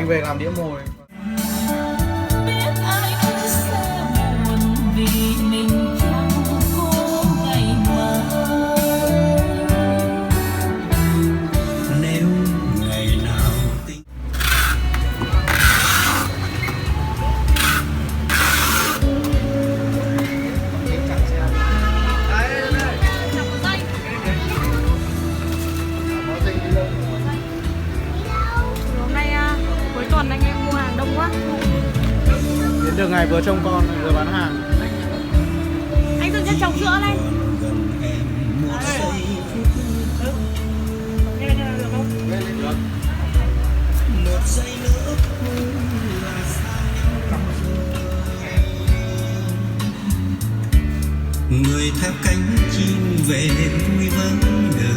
về làm đĩa mồi. Được ngày vừa trông con vừa bán hàng. Anh dừng chân trồng sữa lên. Người theo cánh chim về vui vắng đời.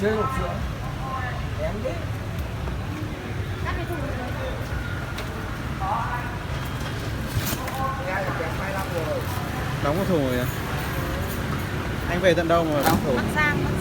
Chơi hộp sữa em đấy. Đóng cái thùng rồi à? Anh về tận đâu mà đóng thùng? Bắc Giang.